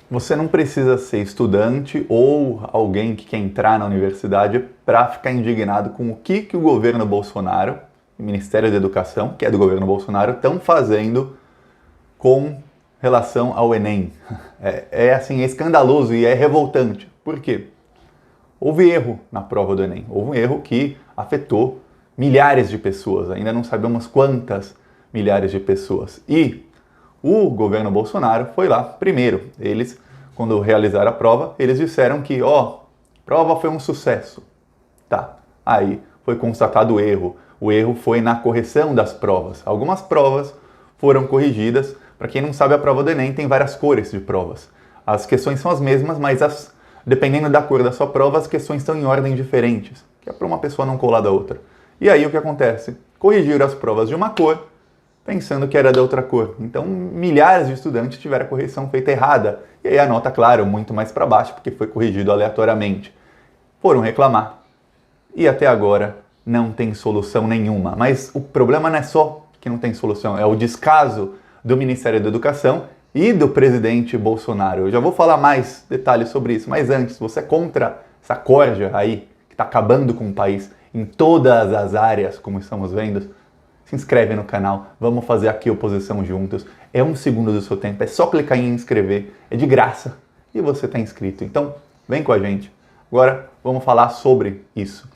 Você não precisa ser estudante ou alguém que quer entrar na universidade para ficar indignado com o que o governo Bolsonaro, o Ministério da Educação, que é do governo Bolsonaro, estão fazendo com relação ao Enem. É escandaloso e é revoltante. Por quê? Houve erro na prova do Enem. Houve um erro que afetou milhares de pessoas. Ainda não sabemos quantas milhares de pessoas. E o governo Bolsonaro foi lá primeiro. Eles, quando realizaram a prova, eles disseram que, a prova foi um sucesso. Tá, aí foi constatado o erro. O erro foi na correção das provas. Algumas provas foram corrigidas. Para quem não sabe, a prova do Enem tem várias cores de provas. As questões são as mesmas, mas dependendo da cor da sua prova, as questões estão em ordem diferentes, que é para uma pessoa não colar da outra. E aí o que acontece? Corrigiram as provas de uma cor, pensando que era da outra cor. Então, milhares de estudantes tiveram a correção feita errada. E aí a nota, claro, muito mais para baixo, porque foi corrigido aleatoriamente. Foram reclamar. E até agora não tem solução nenhuma. Mas o problema não é só que não tem solução, é o descaso do Ministério da Educação e do presidente Bolsonaro. Eu já vou falar mais detalhes sobre isso, mas antes, você é contra essa corja aí, que está acabando com o país em todas as áreas, como estamos vendo? Se inscreve no canal, vamos fazer aqui oposição juntos. É 1 segundo do seu tempo, é só clicar em inscrever, é de graça e você está inscrito. Então, vem com a gente. Agora, vamos falar sobre isso.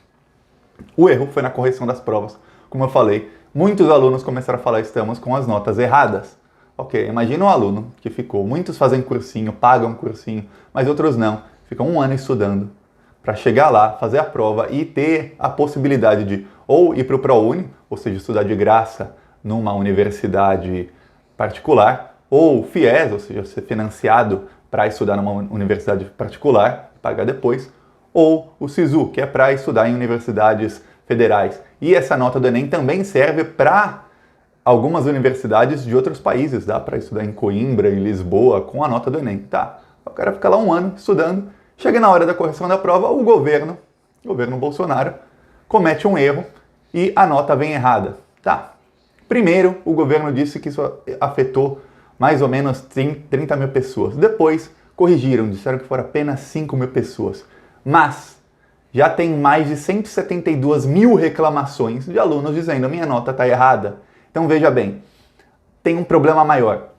O erro foi na correção das provas. Como eu falei, muitos alunos começaram a falar estamos com as notas erradas. Ok, imagina um aluno que muitos fazem cursinho, pagam cursinho, mas outros não. Ficam 1 ano estudando para chegar lá, fazer a prova e ter a possibilidade de ou ir para o ProUni, ou seja, estudar de graça numa universidade particular, ou FIES, ou seja, ser financiado para estudar numa universidade particular, pagar depois, ou o SISU, que é para estudar em universidades federais. E essa nota do Enem também serve para algumas universidades de outros países, dá para estudar em Coimbra, em Lisboa, com a nota do Enem. Tá, o cara fica lá 1 ano estudando, chega na hora da correção da prova, o governo Bolsonaro, comete um erro e a nota vem errada. Tá, primeiro o governo disse que isso afetou mais ou menos 30 mil pessoas. Depois corrigiram, disseram que foram apenas 5 mil pessoas. Mas já tem mais de 172 mil reclamações de alunos dizendo minha nota está errada. Então veja bem, tem um problema maior.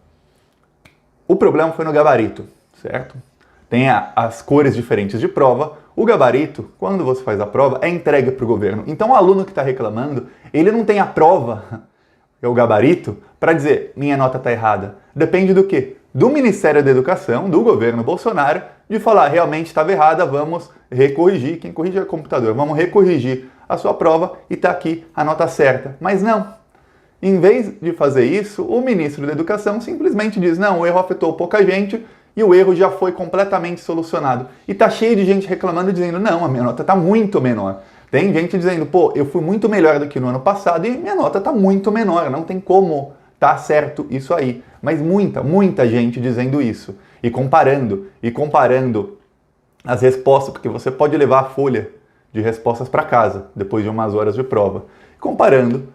O problema foi no gabarito, certo? Tem as cores diferentes de prova. O gabarito, quando você faz a prova, é entregue para o governo. Então o aluno que está reclamando, ele não tem a prova, é o gabarito, para dizer minha nota está errada. Depende do quê? Do Ministério da Educação, do governo Bolsonaro, de falar realmente estava errada, vamos recorrigir. Quem corrige é o computador. Vamos recorrigir a sua prova e está aqui a nota certa. Mas não. Em vez de fazer isso, o ministro da Educação simplesmente diz não, o erro afetou pouca gente e o erro já foi completamente solucionado. E tá cheio de gente reclamando dizendo não, a minha nota está muito menor. Tem gente dizendo, eu fui muito melhor do que no ano passado e minha nota está muito menor, não tem como tá certo isso aí. Mas muita gente dizendo isso. E comparando as respostas, porque você pode levar a folha de respostas para casa depois de umas horas de prova. Comparando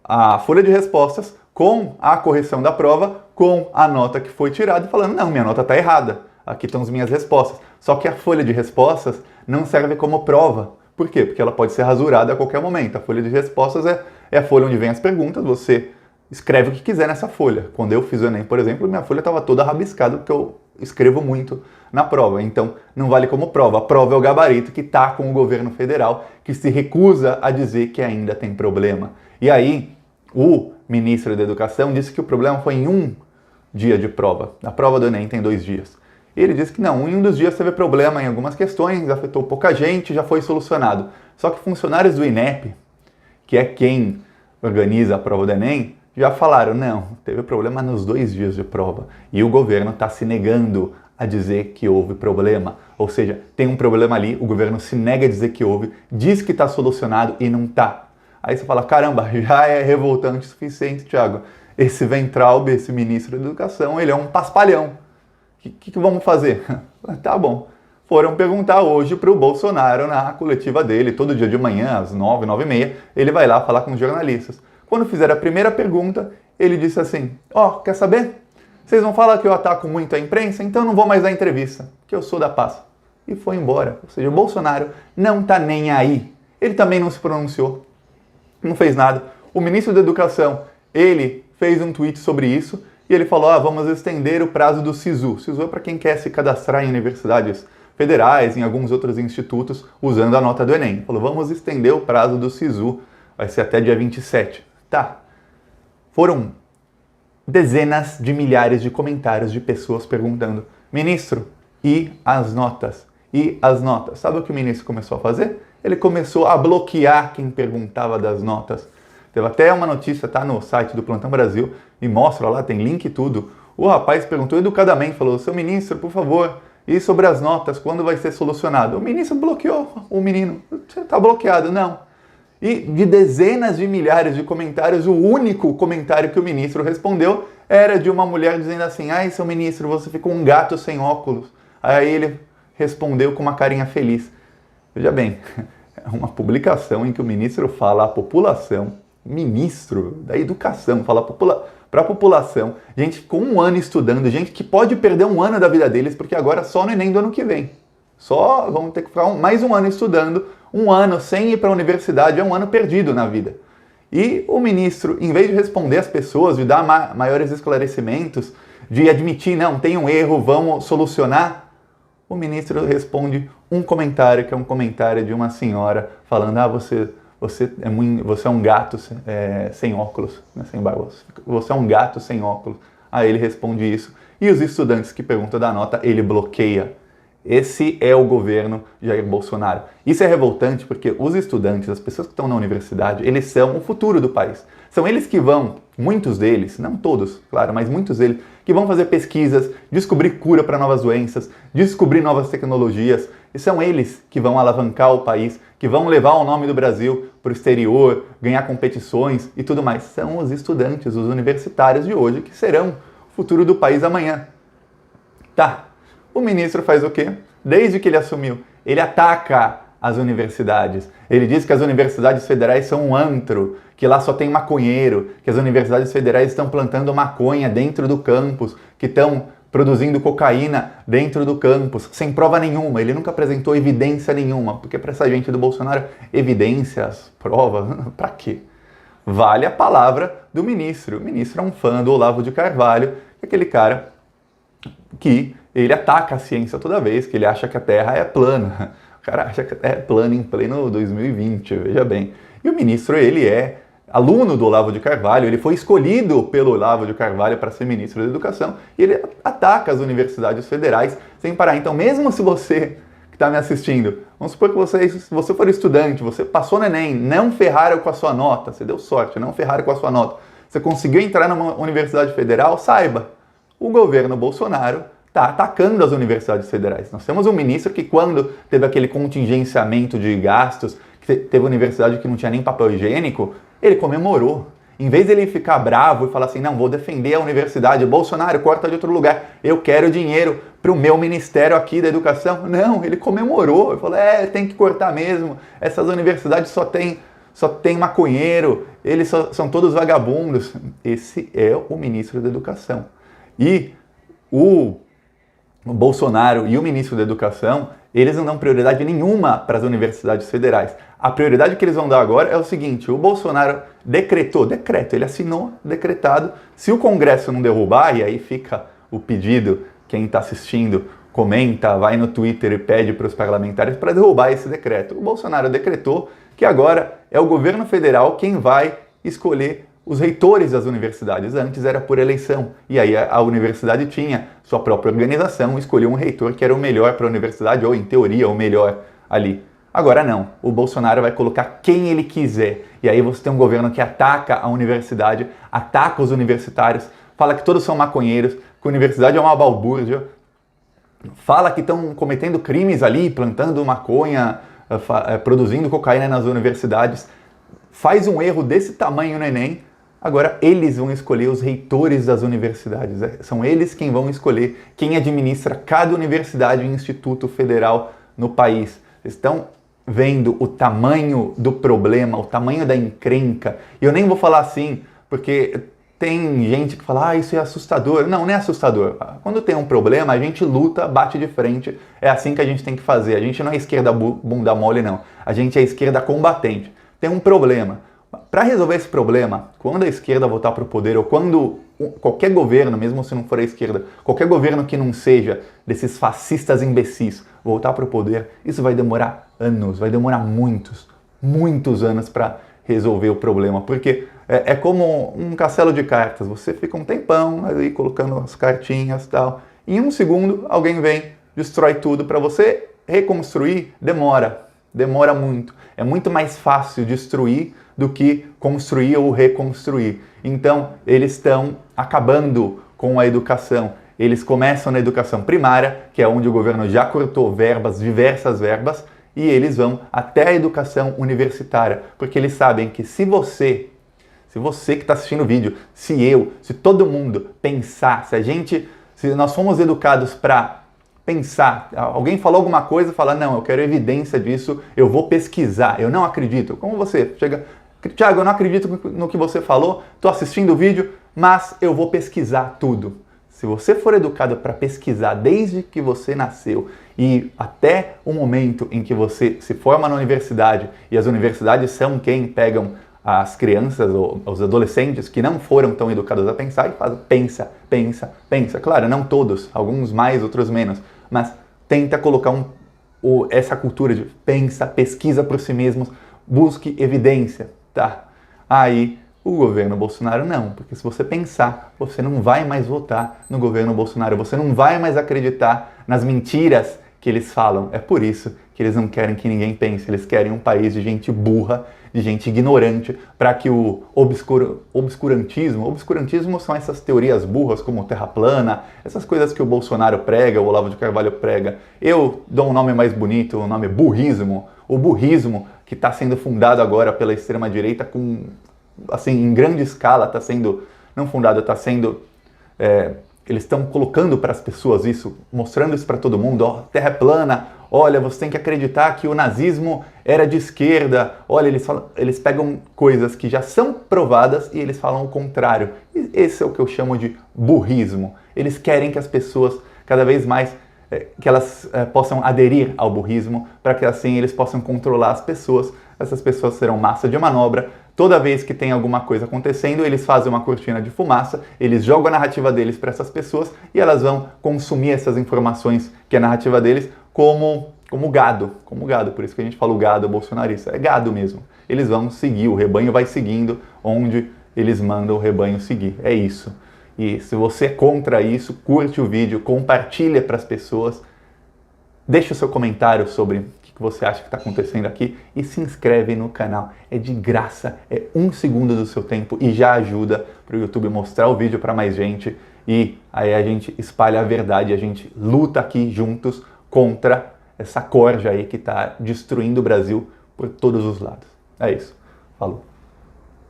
a folha de respostas com a correção da prova, com a nota que foi tirada e falando, não, minha nota está errada, aqui estão as minhas respostas. Só que a folha de respostas não serve como prova. Por quê? Porque ela pode ser rasurada a qualquer momento. A folha de respostas é a folha onde vem as perguntas, você escreve o que quiser nessa folha. Quando eu fiz o Enem, por exemplo, minha folha estava toda rabiscada, porque eu escrevo muito na prova. Então, não vale como prova. A prova é o gabarito que está com o governo federal, que se recusa a dizer que ainda tem problema. E aí, o ministro da Educação disse que o problema foi em 1 dia de prova. A prova do Enem tem 2 dias. Ele disse que não, em um dos dias teve problema em algumas questões, afetou pouca gente, já foi solucionado. Só que funcionários do INEP, que é quem organiza a prova do Enem, já falaram, não, teve problema nos 2 dias de prova. E o governo está se negando a dizer que houve problema. Ou seja, tem um problema ali, o governo se nega a dizer que houve, diz que está solucionado e não está. Aí você fala, caramba, já é revoltante o suficiente, Thiago. Esse Weintraub, esse ministro da Educação, ele é um paspalhão. O que vamos fazer? Tá bom. Foram perguntar hoje para o Bolsonaro na coletiva dele, todo dia de manhã, às 9, 9h30, ele vai lá falar com os jornalistas. Quando fizeram a primeira pergunta, ele disse assim, quer saber? Vocês vão falar que eu ataco muito a imprensa, então eu não vou mais dar entrevista, que eu sou da paz. E foi embora. Ou seja, o Bolsonaro não tá nem aí. Ele também não se pronunciou, não fez nada. O ministro da Educação, ele fez um tweet sobre isso e ele falou, vamos estender o prazo do SISU. SISU é para quem quer se cadastrar em universidades federais, em alguns outros institutos, usando a nota do Enem. Ele falou, vamos estender o prazo do SISU, vai ser até dia 27. Tá. Foram dezenas de milhares de comentários de pessoas perguntando, ministro, e as notas? E as notas? Sabe o que o ministro começou a fazer? Ele começou a bloquear quem perguntava das notas. Teve até uma notícia, tá no site do Plantão Brasil, e mostra lá, tem link e tudo. O rapaz perguntou educadamente, falou, seu ministro, por favor, e sobre as notas, quando vai ser solucionado? O ministro bloqueou o menino. Você está bloqueado? Não. E de dezenas de milhares de comentários, o único comentário que o ministro respondeu era de uma mulher dizendo assim, ai, seu ministro, você ficou um gato sem óculos. Aí ele respondeu com uma carinha feliz. Veja bem, é uma publicação em que o ministro fala à população, ministro da educação, fala para a população, gente com um ano estudando, gente que pode perder um ano da vida deles, porque agora só no Enem do ano que vem. Só vamos ter que ficar mais um ano estudando, um ano sem ir para a universidade, é um ano perdido na vida. E o ministro, em vez de responder às pessoas, de dar maiores esclarecimentos, de admitir, não, tem um erro, vamos solucionar, o ministro responde um comentário, que é um comentário de uma senhora, falando, você é um gato sem óculos, né, sem barba, você é um gato sem óculos. Aí ele responde isso, e os estudantes que perguntam da nota, ele bloqueia. Esse é o governo Jair Bolsonaro. Isso é revoltante porque os estudantes, as pessoas que estão na universidade, eles são o futuro do país. São eles que vão, muitos deles, não todos, claro, mas muitos deles, que vão fazer pesquisas, descobrir cura para novas doenças, descobrir novas tecnologias. E são eles que vão alavancar o país, que vão levar o nome do Brasil para o exterior, ganhar competições e tudo mais. São os estudantes, os universitários de hoje, que serão o futuro do país amanhã. Tá. O ministro faz o quê? Desde que ele assumiu, ele ataca as universidades. Ele diz que as universidades federais são um antro, que lá só tem maconheiro, que as universidades federais estão plantando maconha dentro do campus, que estão produzindo cocaína dentro do campus, sem prova nenhuma. Ele nunca apresentou evidência nenhuma, porque para essa gente do Bolsonaro, evidências, provas, para quê? Vale a palavra do ministro. O ministro é um fã do Olavo de Carvalho, aquele cara que ele ataca a ciência toda vez, que ele acha que a Terra é plana. O cara acha que a Terra é plana em pleno 2020, veja bem. E o ministro, ele é aluno do Olavo de Carvalho, ele foi escolhido pelo Olavo de Carvalho para ser ministro da Educação, e ele ataca as universidades federais sem parar. Então, mesmo se você que está me assistindo, vamos supor que se você for estudante, você passou no Enem, não ferraram com a sua nota, você deu sorte, não ferraram com a sua nota, você conseguiu entrar numa universidade federal, saiba, o governo Bolsonaro está atacando as universidades federais. Nós temos um ministro que, quando teve aquele contingenciamento de gastos, que teve universidade que não tinha nem papel higiênico, ele comemorou. Em vez de ele ficar bravo e falar assim, não, vou defender a universidade, Bolsonaro, corta de outro lugar, eu quero dinheiro para o meu ministério aqui da educação. Não, ele comemorou, ele falou, tem que cortar mesmo, essas universidades só tem maconheiro, eles são todos vagabundos. Esse é o ministro da Educação. E o Bolsonaro e o ministro da Educação, eles não dão prioridade nenhuma para as universidades federais. A prioridade que eles vão dar agora é o seguinte, o Bolsonaro ele assinou, decretado, se o Congresso não derrubar, e aí fica o pedido, quem está assistindo, comenta, vai no Twitter e pede para os parlamentares para derrubar esse decreto. O Bolsonaro decretou que agora é o governo federal quem vai escolher os reitores das universidades. Antes era por eleição, e aí a universidade tinha sua própria organização, escolheu um reitor que era o melhor para a universidade, ou em teoria o melhor ali. Agora não, o Bolsonaro vai colocar quem ele quiser, e aí você tem um governo que ataca a universidade, ataca os universitários, fala que todos são maconheiros, que a universidade é uma balbúrdia, fala que estão cometendo crimes ali, plantando maconha, produzindo cocaína nas universidades, faz um erro desse tamanho no Enem. Agora eles vão escolher os reitores das universidades, são eles quem vão escolher quem administra cada universidade e instituto federal no país. Vocês estão vendo o tamanho do problema, o tamanho da encrenca. E eu nem vou falar assim, porque tem gente que fala, isso é assustador. Não, não é assustador. Quando tem um problema, a gente luta, bate de frente. É assim que a gente tem que fazer. A gente não é esquerda bunda mole, não. A gente é esquerda combatente. Tem um problema. Para resolver esse problema, quando a esquerda voltar para o poder, ou quando qualquer governo, mesmo se não for a esquerda, qualquer governo que não seja desses fascistas imbecis voltar para o poder, isso vai demorar anos, vai demorar muitos anos para resolver o problema, porque é como um castelo de cartas, você fica um tempão ali colocando as cartinhas e tal, em um segundo alguém vem, destrói tudo. Para você reconstruir, demora muito, é muito mais fácil destruir do que construir ou reconstruir. Então eles estão acabando com a educação, eles começam na educação primária, que é onde o governo já cortou verbas, diversas verbas, e eles vão até a educação universitária, porque eles sabem que se você que está assistindo o vídeo, se todo mundo pensar, se nós fomos educados para pensar, alguém falou alguma coisa, fala, não, eu quero evidência disso, eu vou pesquisar, eu não acredito. Como você chega, Thiago, eu não acredito no que você falou, estou assistindo o vídeo, mas eu vou pesquisar tudo. Se você for educado para pesquisar desde que você nasceu e até o momento em que você se forma na universidade, e as universidades são quem pegam as crianças ou os adolescentes que não foram tão educados a pensar e fazem pensa. Claro, não todos, alguns mais, outros menos, mas tenta colocar essa cultura de pesquisa por si mesmos, busque evidência, tá? Aí o governo Bolsonaro não, porque se você pensar, você não vai mais votar no governo Bolsonaro, você não vai mais acreditar nas mentiras que eles falam. É por isso que eles não querem que ninguém pense, eles querem um país de gente burra, de gente ignorante, para que o obscurantismo são essas teorias burras como terra plana, essas coisas que o Bolsonaro prega, o Olavo de Carvalho prega. Eu dou um nome mais bonito, o nome é burrismo. O burrismo que está sendo fundado agora pela extrema-direita em grande escala, está sendo, não fundado, está sendo, eles estão colocando para as pessoas isso, mostrando isso para todo mundo, terra é plana, olha, você tem que acreditar que o nazismo era de esquerda, olha, eles pegam coisas que já são provadas e eles falam o contrário. E esse é o que eu chamo de burrismo. Eles querem que as pessoas, cada vez mais, que elas possam aderir ao burrismo, para que assim eles possam controlar as pessoas. Essas pessoas serão massa de manobra. Toda vez que tem alguma coisa acontecendo, eles fazem uma cortina de fumaça, eles jogam a narrativa deles para essas pessoas e elas vão consumir essas informações, que é a narrativa deles, como gado. Por isso que a gente fala o gado bolsonarista. É gado mesmo. Eles vão seguir, o rebanho vai seguindo onde eles mandam o rebanho seguir. É isso. E se você é contra isso, curte o vídeo, compartilha para as pessoas, deixa o seu comentário sobre o que você acha que está acontecendo aqui e se inscreve no canal. É de graça, é 1 segundo do seu tempo e já ajuda para o YouTube mostrar o vídeo para mais gente e aí a gente espalha a verdade, a gente luta aqui juntos contra essa corja aí que está destruindo o Brasil por todos os lados. É isso. Falou.